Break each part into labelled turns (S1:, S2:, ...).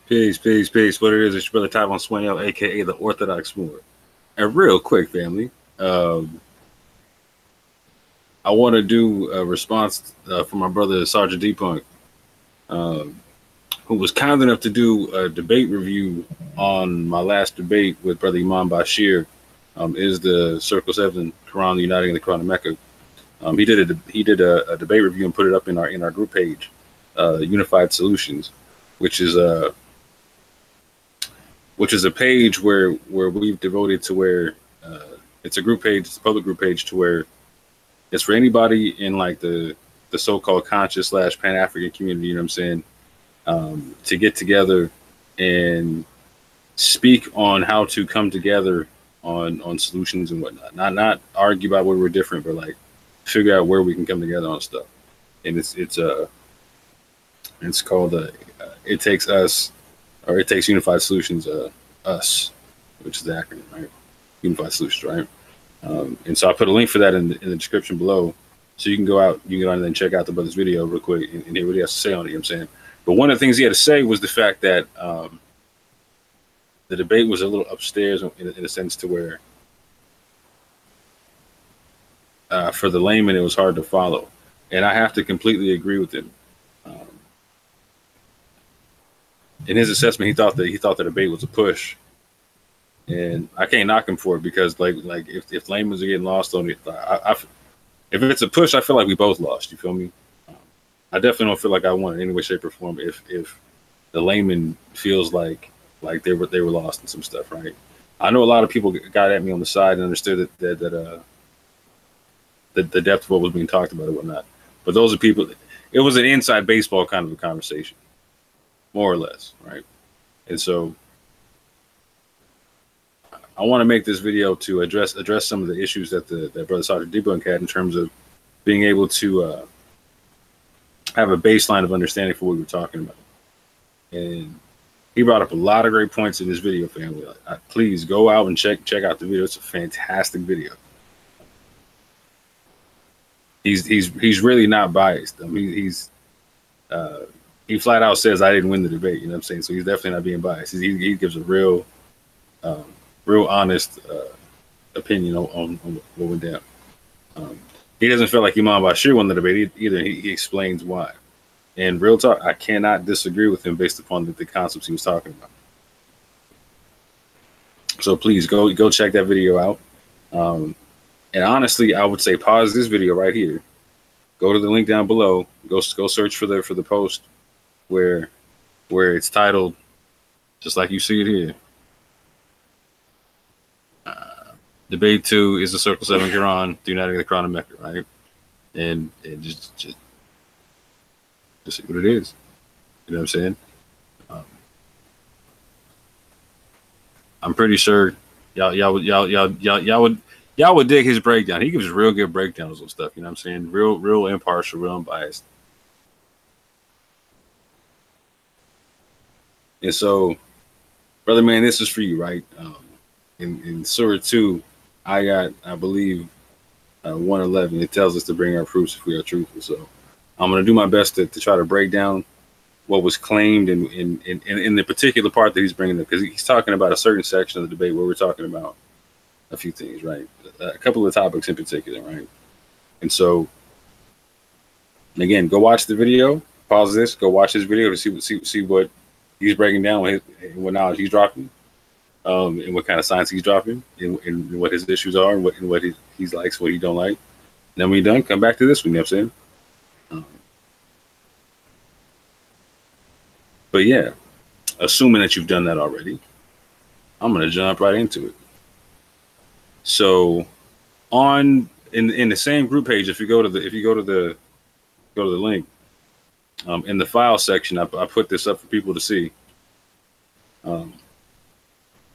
S1: Peace, peace, peace. What it is, it's your brother Tyvon Swain-EL, aka the Orthodox Moor. And real quick, family, I want to do a response for my brother Sgt Dbunk, who was kind enough to do a debate review on my last debate with brother Imam Bashir. Is the Circle 7 Quran uniting the Quran of Mecca? He did a debate review and put it up in our group page, Unified Solutions, which is a page where we've devoted to where it's a group page, it's a public group page to where it's for anybody in like the so-called conscious / Pan-African community, you know what I'm saying, to get together and speak on how to come together on solutions and whatnot. Not argue about where we're different, but like figure out where we can come together on stuff. And it's called It Takes Us, or It Takes Unified Solutions, us, which is the acronym, right? Unified Solutions, right? And so I put a link for that in the description below, so you can go out and then check out the brother's video real quick and hear what he has to say on it. You know what I'm saying? But one of the things he had to say was the fact that the debate was a little upstairs in a sense to where for the layman it was hard to follow, and I have to completely agree with him. In his assessment, he thought the debate was a push, and I can't knock him for it because like if laymen are getting lost on it, if it's a push, I feel like we both lost. You feel me? I definitely don't feel like I won in any way, shape, or form if the layman feels like they were lost in some stuff, right? I know a lot of people got at me on the side and understood that the depth of what was being talked about and whatnot, but those are people. It was an inside baseball kind of a conversation, more or less, right? And so I want to make this video to address some of the issues that brother Sgt Dbunk had in terms of being able to have a baseline of understanding for what we were talking about. And he brought up a lot of great points in this video, family. Please go out and check out the video. It's a fantastic video. He's really not biased. I mean, he flat out says I didn't win the debate. You know what I'm saying? So he's definitely not being biased. He gives a real honest opinion on what went down. He doesn't feel like Imam Bashir won the debate either. He explains why. And real talk, I cannot disagree with him based upon the concepts he was talking about. So please go check that video out. And honestly, I would say pause this video right here. Go to the link down below. Go search for the post where it's titled just like you see it here. Debate 2 is the Circle 7 Quran, the uniting the Quran of Mecca, right? And just see what it is. You know what I'm saying? I'm pretty sure y'all would dig his breakdown. He gives real good breakdowns on stuff. You know what I'm saying? Real impartial, real unbiased. And so, brother man, this is for you, right? In Surah 2, I believe 111, it tells us to bring our proofs if we are truthful. So I'm going to do my best to try to break down what was claimed in the particular part that he's bringing up, because he's talking about a certain section of the debate where we're talking about a few things, right? A couple of topics in particular, right? And so, again, go watch the video. Pause this. Go watch this video to see what he's breaking down, what knowledge he's dropping, and what kind of science he's dropping, and what his issues are, and what he likes, what he don't like. And then when you're done, come back to this one. You know what I'm saying? But yeah, assuming that you've done that already, I'm gonna jump right into it. So, in the same group page, if you go to the link, in the file section, I put this up for people to see.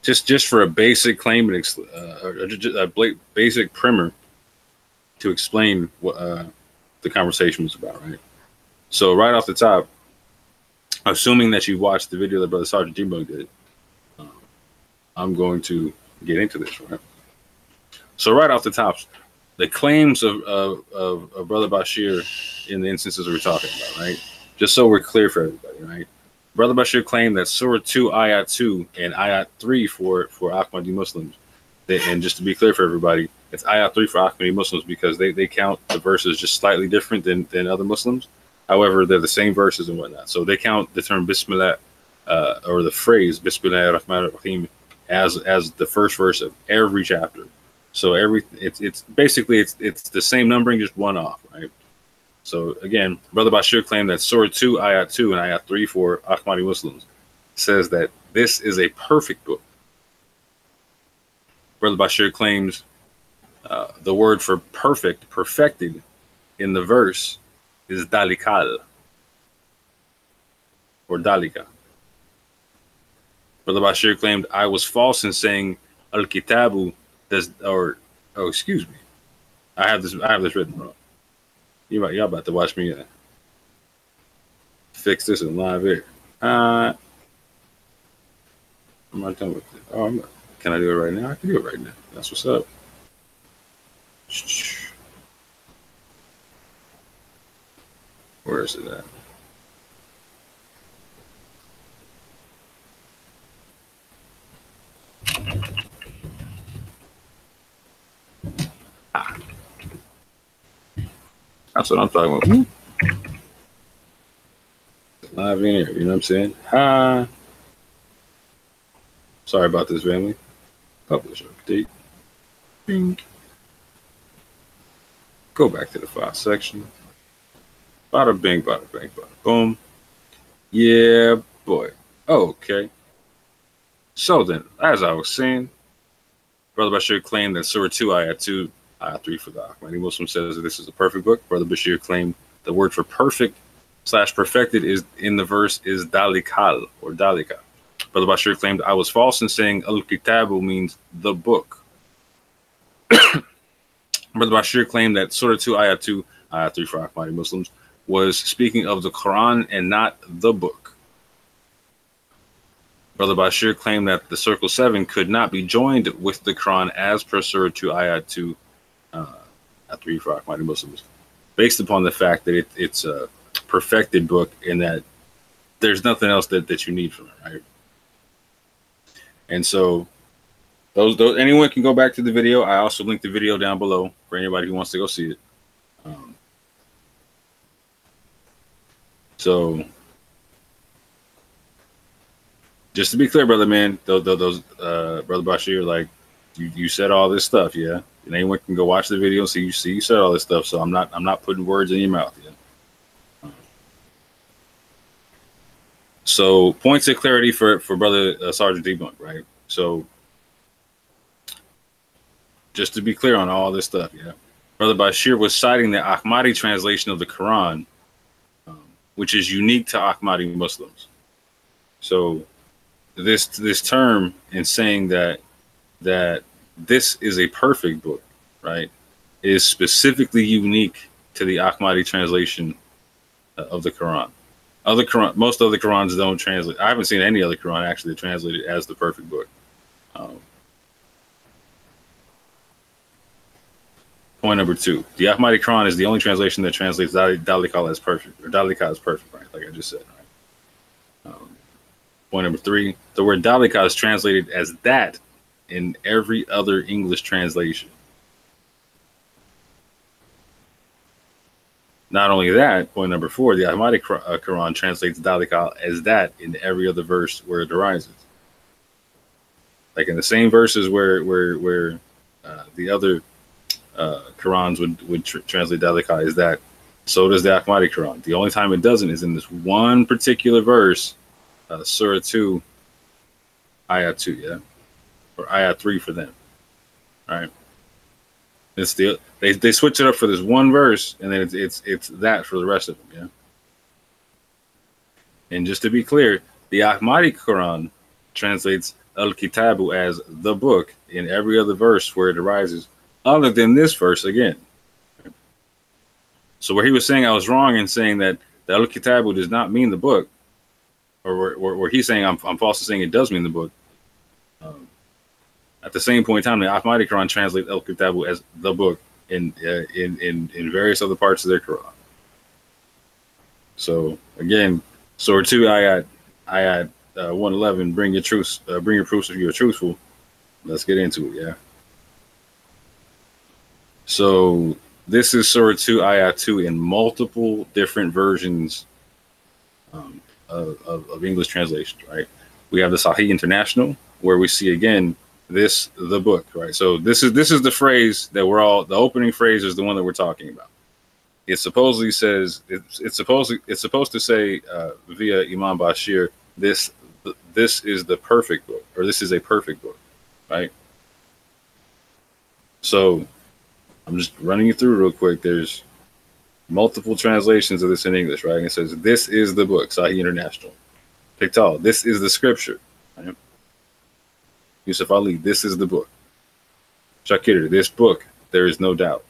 S1: Just for a basic claim and a basic primer to explain what the conversation was about, right? So right off the top, assuming that you watched the video that brother Sgt Dbunk did, I'm going to get into this, right? So right off the top, the claims of brother Bashir in the instances we're talking about, right? Just so we're clear for everybody, right? Brother Bashir claimed that Surah 2, Ayat 2, and Ayat 3 for Ahmadi Muslims. And just to be clear for everybody, it's Ayat 3 for Ahmadi Muslims because they count the verses just slightly different than other Muslims. However, they're the same verses and whatnot. So they count the term Bismillah or the phrase Bismillah ar-Rahman ar-Rahim as the first verse of every chapter. So it's basically the same numbering, just one off, right? So again, Brother Bashir claimed that Surah 2, Ayat 2, and Ayat 3 for Ahmadi Muslims says that this is a perfect book. Brother Bashir claims the word for perfect, perfected, in the verse is Dhalika or Dhalika. Brother Bashir claimed I was false in saying L-Kitabu does, or oh, excuse me, I have this written wrong. Y'all about to watch me fix this in live air. I'm not done with it. Oh, can I do it right now? I can do it right now. That's what's up. Where is it at? That's what I'm talking about. Live in here, you know what I'm saying? Sorry about this, family. Publish update. Bing. Go back to the file section. Bada bing, bada bing, bada boom. Yeah, boy. Okay. So then, as I was saying, Brother Bashir claimed that Surah 2, Ayat 2, Ayat 3 for the Ahmadi Muslim says that this is a perfect book. Brother Bashir claimed the word for perfect / perfected is in the verse is Dhalikal or Dhalika. Brother Bashir claimed I was false in saying L-Kitabu means the book. Brother Bashir claimed that Surah 2, Ayat 2, Ayat 3 for Ahmadi Muslims was speaking of the Quran and not the book. Brother Bashir claimed that the circle 7 could not be joined with the Quran as per Surah 2, Ayat 2, Ayat 3 for Ahmadi Muslims, based upon the fact that it's a perfected book and that there's nothing else that you need from it, right? And so those anyone can go back to the video. I also linked the video down below for anybody who wants to go see it. So just to be clear, brother, man, those Brother Bashir, like you said all this stuff, yeah. And anyone can go watch the video and see you said all this stuff. So I'm not putting words in your mouth, yeah. So points of clarity for Brother Sgt Dbunk, right? So just to be clear on all this stuff, yeah. Brother Bashir was citing the Ahmadi translation of the Quran, which is unique to Ahmadi Muslims. So this term in saying that this is a perfect book, right, is specifically unique to the Ahmadi translation of the Quran. Most other Qurans don't translate. I haven't seen any other Quran actually translated as the perfect book. Point number 2: the Ahmadi Quran is the only translation that translates Dhalika as perfect, or Dhalika as perfect, right? Like I just said, right? Point number 3: the word Dhalika is translated as that in every other English translation. Not only that, point number 4: the Ahmadi Quran translates Dhalika as that in every other verse where it arises. Like in the same verses where the other Qurans would translate Dhalika as that, so does the Ahmadi Quran. The only time it doesn't is in this one particular verse, Surah 2, Ayat 2, yeah, or Ayat 3 for them. All right. It's they switch it up for this one verse, and then it's that for the rest of them, yeah. And just to be clear, the Ahmadi Quran translates L-Kitabu as the book in every other verse where it arises, other than this verse again. So where he was saying I was wrong in saying that the L-Kitabu does not mean the book, or where he's saying I'm false in saying it does mean the book. At the same point in time, the Ahmadi Quran translates L-Kitabu as the book in various other parts of their Quran. So again, Surah 2, Ayat ayat 111. Bring your truths. Bring your proofs if you are truthful. Let's get into it. Yeah. So this is Surah 2, ayat 2 in multiple different versions of English translations, right? We have the Sahih International, where we see again the book, right? So this is the phrase that the opening phrase is the one that we're talking about. It supposedly says it's supposed to say via Imam Bashir, this is the perfect book, or this is a perfect book, right? So I'm just running you through real quick. There's multiple translations of this in English, right? And it says, this is the book, Sahih International. Piktal, this is the scripture. Right? Yusuf Ali, this is the book. Shakir, this book, there is no doubt.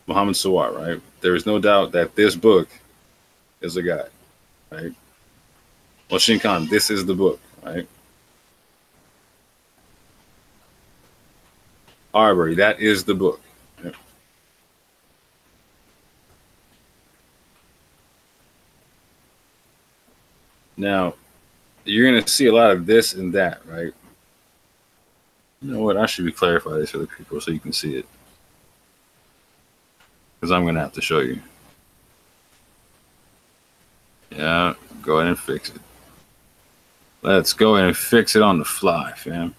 S1: Muhammad Sawar, right? There is no doubt that this book is a guide, right? Oshin Khan, this is the book, right? Arbery, that is the book. Right? Now, you're going to see a lot of this and that, right? You know what? I should clarify this for the people so you can see it. Because I'm going to have to show you. Yeah, go ahead and fix it. Let's go ahead and fix it on the fly, fam.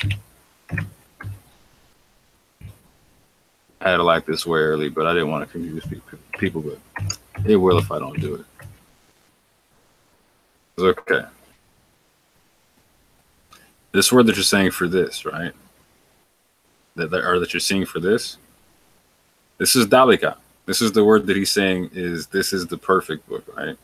S1: I had to like this way early, but I didn't want to confuse people, but it will if I don't do it. It's okay. This word that you're saying for this, right? That you're seeing for this. This is Dhalika. This is the word that he's saying this is the perfect book, right?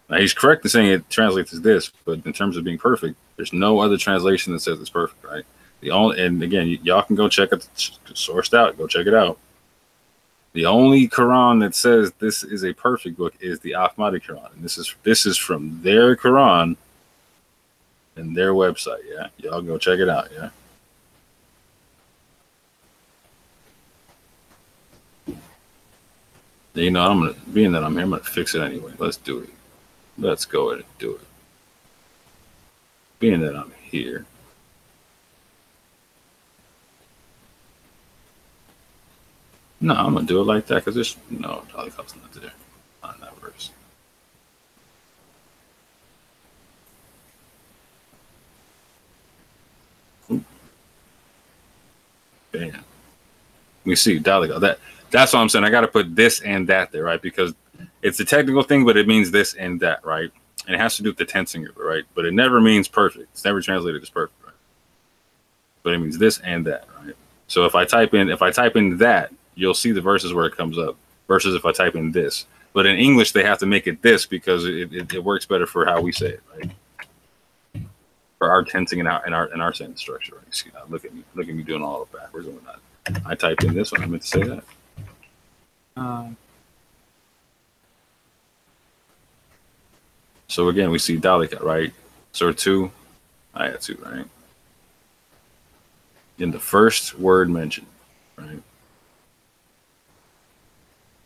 S1: Now he's correct in saying it translates as this, but in terms of being perfect, there's no other translation that says it's perfect, right? And again, y'all can go check it, sourced out, go check it out. The only Quran that says this is a perfect book is the Ahmadi Quran, and this is from their Quran and their website. Yeah, y'all go check it out. Yeah. You know, being that I'm here, I'm gonna fix it anyway. Let's do it. Let's go ahead and do it. Being that I'm here. No, I'm gonna do it like that because there's no Dhalika's not there on that verse. Ooh. Bam. We see Dhalika. That's what I'm saying. I got to put this and that there, right? Because it's a technical thing, but it means this and that, right? And it has to do with the tensing of it, right? But it never means perfect. It's never translated as perfect, right? But it means this and that, right? So if I type in that, you'll see the verses where it comes up. Versus if I type in this. But in English, they have to make it this because it works better for how we say it, right? For our tensing and our sentence structure, right? See, look at me doing all of backwards and whatnot. I typed in this one. I meant to say that. So again, we see Dhalika, right? Surah 2, ayat 2, right? In the first word mentioned, right?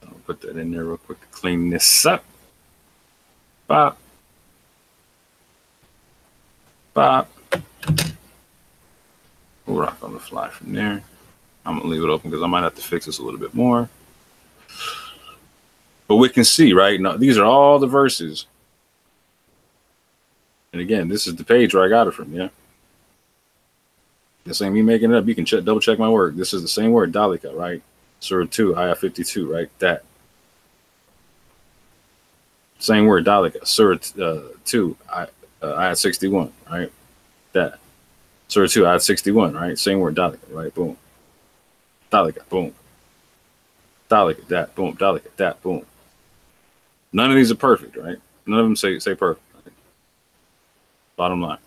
S1: I'll put that in there real quick to clean this up. Bop. Bop. We'll rock on the fly from there. I'm going to leave it open because I might have to fix this a little bit more. But we can see, right? Now, these are all the verses. And again, this is the page where I got it from, yeah? This ain't me making it up. You can double check my work. This is the same word, Dhalika, right? Surah 2, ayah 52, right? That. Same word, Dhalika. Surah 2, ayah 61, right? That. Surah 2, ayah 61, right? Same word, Dhalika, right? Boom. Dhalika, boom. Dhalika, that, boom. Dhalika, that, boom. None of these are perfect, right? None of them say perfect. Right? Bottom line.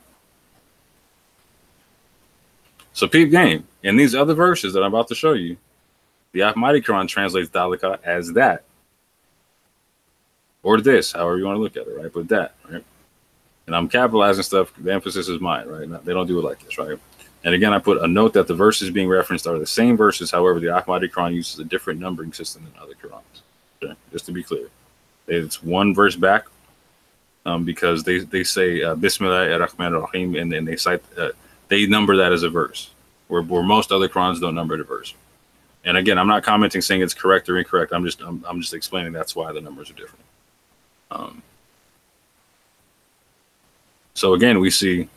S1: So peep game. In these other verses that I'm about to show you, the Ahmadi Quran translates Dhalika as that. Or this, however you want to look at it, right? But that, right? And I'm capitalizing stuff. The emphasis is mine, right? They don't do it like this, right? And again, I put a note that the verses being referenced are the same verses. However, the Ahmadi Quran uses a different numbering system than other Qurans. Okay? Just to be clear. It's one verse back because they say Bismillah ar-Rahman ar-Rahim, and then they cite they number that as a verse, where most other Qurans don't number the verse. And again, I'm not commenting saying it's correct or incorrect. I'm just explaining that's why the numbers are different. So again, we see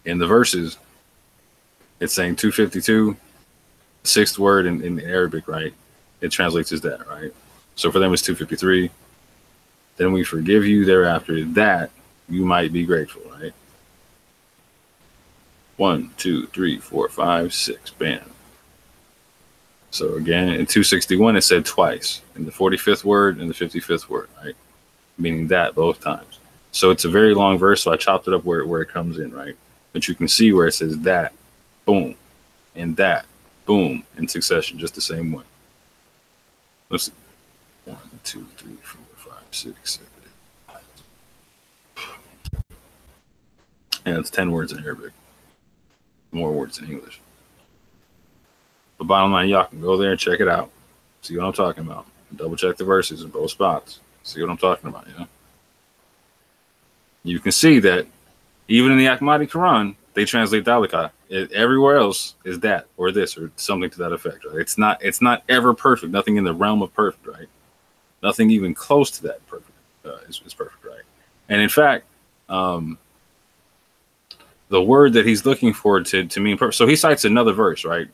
S1: in the verses, it's saying 252, sixth word in Arabic, right? It translates as that, right? So for them, it's 253. Then we forgive you thereafter that you might be grateful, right? 1, 2, 3, 4, 5, 6, bam. So again, in 261, it said twice, in the 45th word and the 55th word, right? Meaning that both times. So it's a very long verse, so I chopped it up where it comes in, right? But you can see where it says that, boom, and that, boom, in succession, just the same way. Let's see. 1, 2, 3, 4, 5, 6, 7, 8. Yeah, it's 10 words in Arabic. More words in English. But bottom line, y'all can go there and check it out. See what I'm talking about. Double check the verses in both spots. See what I'm talking about, you know? You can see that even in the Ahmadi Quran, they translate Dhalika. Everywhere else is that or this or something to that effect. Right? It's not ever perfect. Nothing in the realm of perfect, right? Nothing even close to that perfect is perfect, right? And in fact, the word that he's looking for to mean perfect. So he cites another verse, right?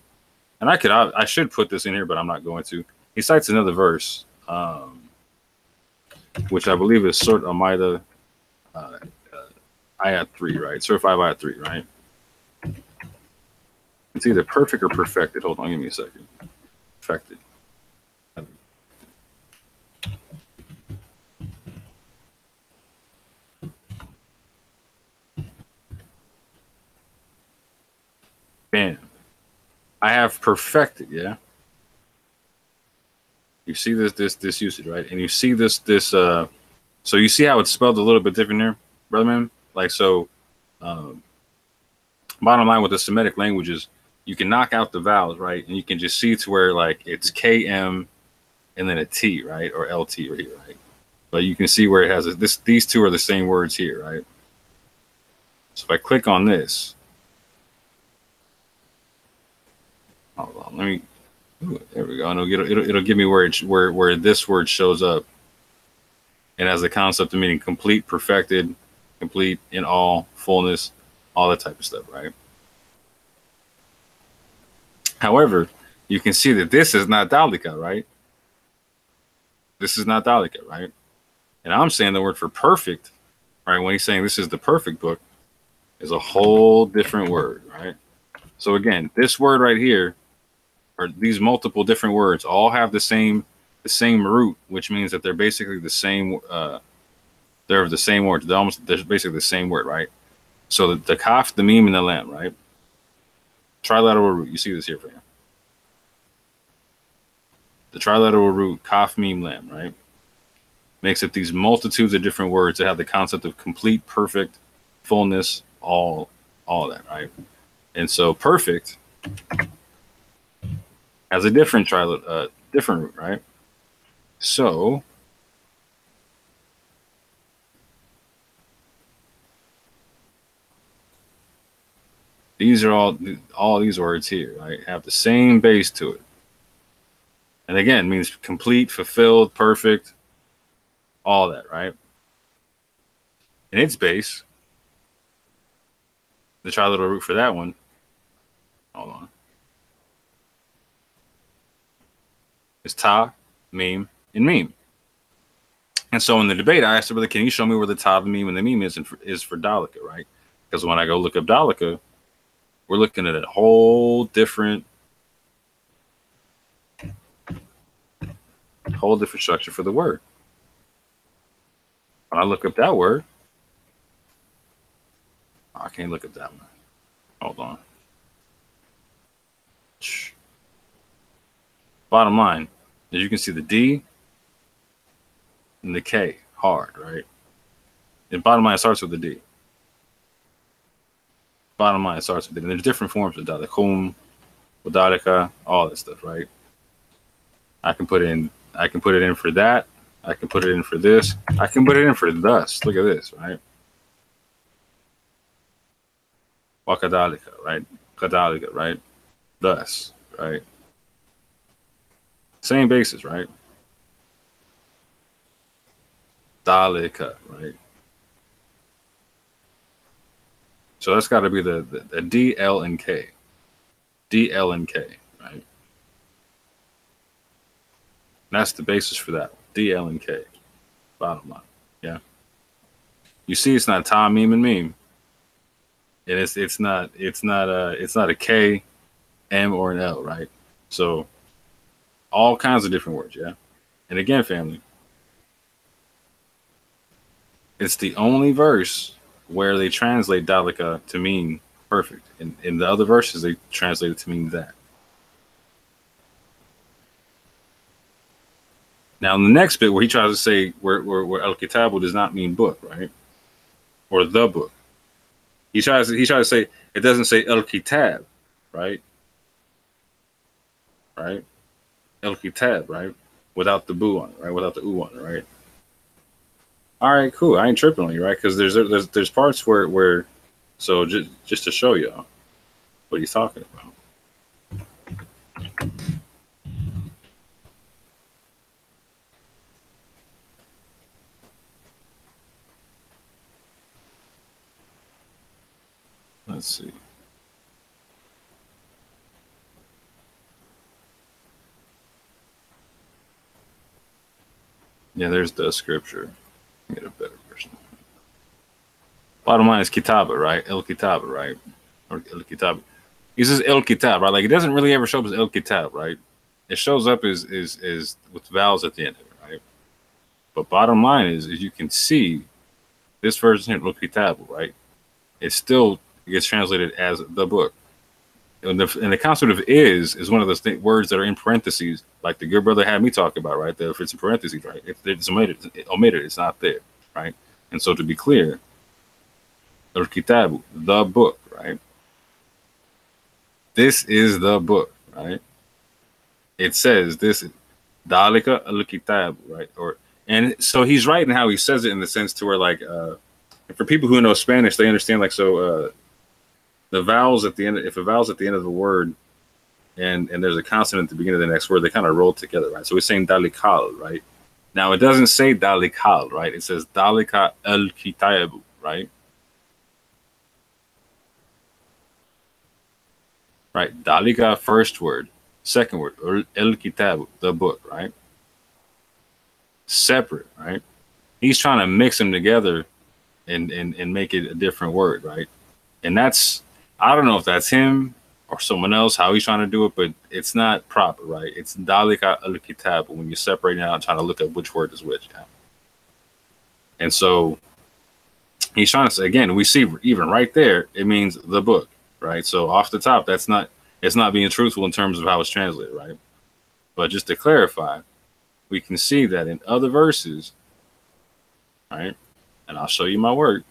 S1: And I should put this in here, but I'm not going to. He cites another verse, which I believe is Surah Al-Ma'idah, ayat 3, right? Surah 5, ayat 3, right? It's either perfect or perfected. Hold on, give me a second. Perfected. Bam. I have perfected, yeah. You see this usage, right? And you see this so you see how it's spelled a little bit different there, brother man? Like so bottom line with the Semitic languages, you can knock out the vowels, right? And you can just see to where like it's KM and then a T, right? Or LT right here, right? But you can see where it has these two are the same words here, right? So if I click on this, hold on, let me. Ooh, there we go. And it'll give me where this word shows up. It has the concept of meaning complete, perfected, complete in all, fullness, all that type of stuff, right? However, you can see that this is not Dhalika, right? This is not Dhalika, right? And I'm saying the word for perfect, right? When he's saying this is the perfect book, is a whole different word, right? So again, this word right here, or these multiple different words, all have the same root, which means that they're basically the same. They're the same word. They're basically the same word, right? So the kaf, the meme, and the lam, right? Trilateral root. You see this here for you. The trilateral root, kaf, meme, lam, right? Makes up these multitudes of different words that have the concept of complete, perfect, fullness, all that, right? And so perfect has a different different root, right? So these are all these words here, right? Have the same base to it. And again, means complete, fulfilled, perfect, all that, right? In its base, the trilateral root for that one, hold on, is ta, meme, and meme. And so in the debate, I asked her, can you show me where the ta, the meme, and the meme is for Dhalika, right? Because when I go look up Dhalika, we're looking at a whole different structure for the word. When I look up that word, I can't look at that one. Hold on. Bottom line, as you can see, the D and the K hard, right? And bottom line, it starts with the D. Bottom line, it starts with it. And there's different forms of Dalikum, Dhalika, all that stuff, right? I can put it in for that, I can put it in for this. I can put it in for thus. Look at this, right? Wakadalika, right? Kadalika, right? Thus, right? Same basis, right? Dhalika, right? So that's got to be the D, L, and K. D, L, and K, right? And that's the basis for that. D, L, and K. Bottom line. Yeah. You see, it's not Tom, meme, and meme. And it's not a K, M, or an L, right? So all kinds of different words, yeah. And again, family, it's the only verse where they translate Dhalika to mean perfect. In the other verses, they translate it to mean that. Now, in the next bit, where he tries to say where L-Kitabu does not mean book, right? Or the book. He tries to say it doesn't say L-Kitab, right? Right? El-Kitab, right? Without the boo on it, right? Without the oo on it, right? All right, cool. I ain't tripping on you, right? Because there's parts where so just to show y'all what he's talking about. Let's see. Yeah, there's the scripture. Get a better version. Bottom line is Kitaba, right? El-Kitaba, right? Or El-Kitab. He says El-Kitab, right? Like it doesn't really ever show up as El-Kitab, right? It shows up as with vowels at the end of it, right? But bottom line is you can see this version here, El-Kitabu, right? It still gets translated as the book. And the concept of is one of those words that are in parentheses, like the good brother had me talk about, right? That if it's in parentheses, right? If it's omitted, it's not there, right? And so to be clear, El-Kitabu, the book, right? This is the book, right? It says this is Dhalika L-Kitabu, right? And so he's right in how he says it in the sense to where like for people who know Spanish, they understand like so the vowels at the end, if a vowel's at the end of the word and there's a consonant at the beginning of the next word, they kind of roll together, right? So we're saying Dhalikal, right? Now it doesn't say Dhalikal, right? It says Dhalika L-Kitabu, right? Right, Dhalika, first word, second word, El-Kitabu, the book, right? Separate, right? He's trying to mix them together and make it a different word, right? And that's, I don't know if that's him or someone else, how he's trying to do it, but it's not proper, right? It's Dhalika L-Kitabu when you're separating out and trying to look at which word is which. Yeah? And so he's trying to say, again, we see even right there, it means the book, right? So off the top, it's not being truthful in terms of how it's translated, right? But just to clarify, we can see that in other verses, right? And I'll show you my work.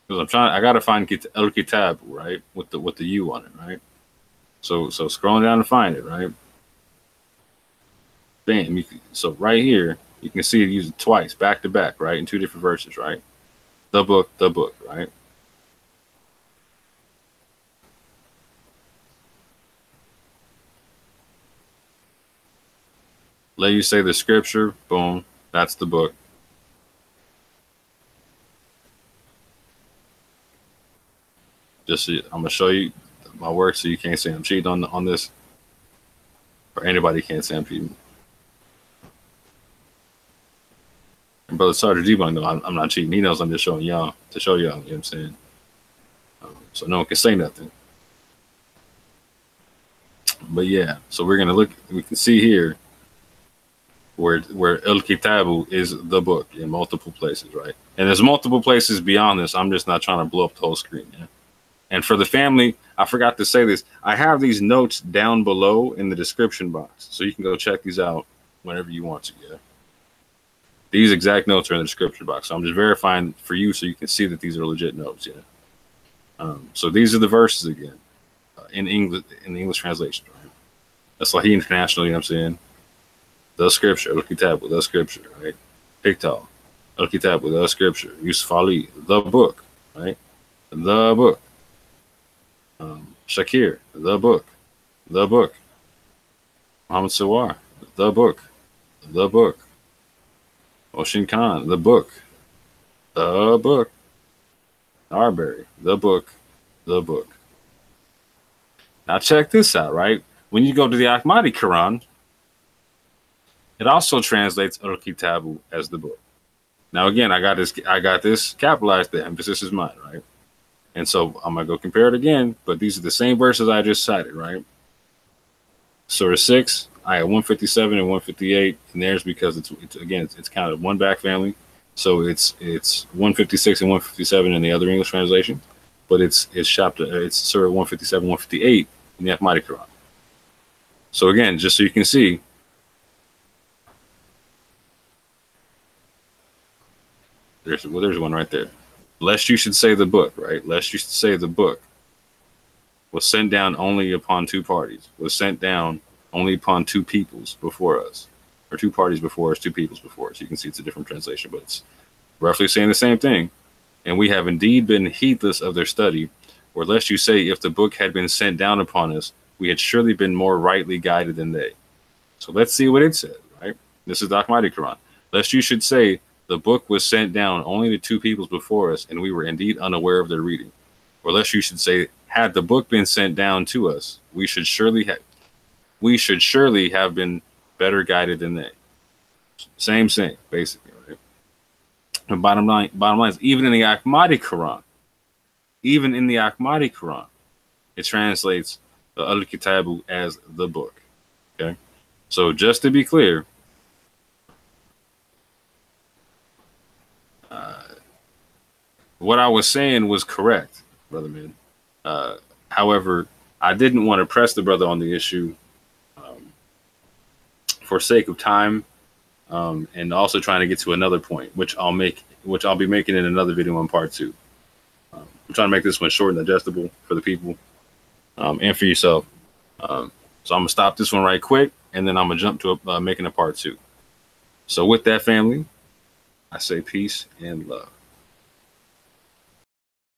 S1: Because I gotta find El-Kitabu, right? With the U on it, right? So scrolling down to find it, right? Bam. So right here, you can see it used twice, back to back, right? In two different verses, right? The book, right? Let you say the scripture, boom, that's the book. Just I'm gonna show you my work so you can't say I'm cheating on this. Or anybody can't say I'm cheating. And brother Sgt Dbunk, no, I'm not cheating. He knows I'm just showing y'all to show y'all, you know what I'm saying? So no one can say nothing. But yeah, so we're gonna look, we can see here where El-Kitabu is the book in multiple places, right? And there's multiple places beyond this. I'm just not trying to blow up the whole screen, yeah? And for the family, I forgot to say this. I have these notes down below in the description box. So you can go check these out whenever you want to, yeah? These exact notes are in the description box. So I'm just verifying for you so you can see that these are legit notes, yeah? So these are the verses again. in the English translation. Right? That's Sahih International, you know what I'm saying? The scripture, Al-Kitabu, the scripture, right? Haqq, Al-Kitabu, the scripture. Yusuf Ali, the book, right? The book. Shakir, the book. The book. Muhammad Sawar, the book. The book. Oshin Khan, the book. The book. Arbery, the book. The book. Now check this out, right? When you go to the Ahmadi Quran, it also translates Al-Kitabu as the book. Now again, I got this capitalized. The emphasis is mine, right? And so I'm gonna go compare it again, but these are the same verses I just cited, right? Surah 6, ayah 157 and 158, and there's because it's counted one back family, so it's 156 and 157 in the other English translation, but it's Surah 157, 158 in the Ahmadi Quran. So again, just so you can see, there's one right there. Lest you should say the book, right? Lest you should say the book was sent down only upon two parties, was sent down only upon two peoples before us, or two parties before us, two peoples before us. You can see it's a different translation, but it's roughly saying the same thing. And we have indeed been heedless of their study, or lest you say, if the book had been sent down upon us, we had surely been more rightly guided than they. So let's see what it says, right? This is the Ahmadi Quran. Lest you should say, the book was sent down only to two peoples before us, and we were indeed unaware of their reading. Or lest you should say, had the book been sent down to us, we should surely have been better guided than they. Same thing, basically, right? And bottom line is, even in the Ahmadi Quran, it translates the Al-Kitabu as the book. Okay, so just to be clear, what I was saying was correct, brother man. However, I didn't want to press the brother on the issue for sake of time, and also trying to get to another point, which I'll be making in another video on part 2. I'm trying to make this one short and digestible for the people and for yourself. So I'm gonna stop this one right quick, and then I'm gonna jump to making a part 2. So with that, family, I say peace and love.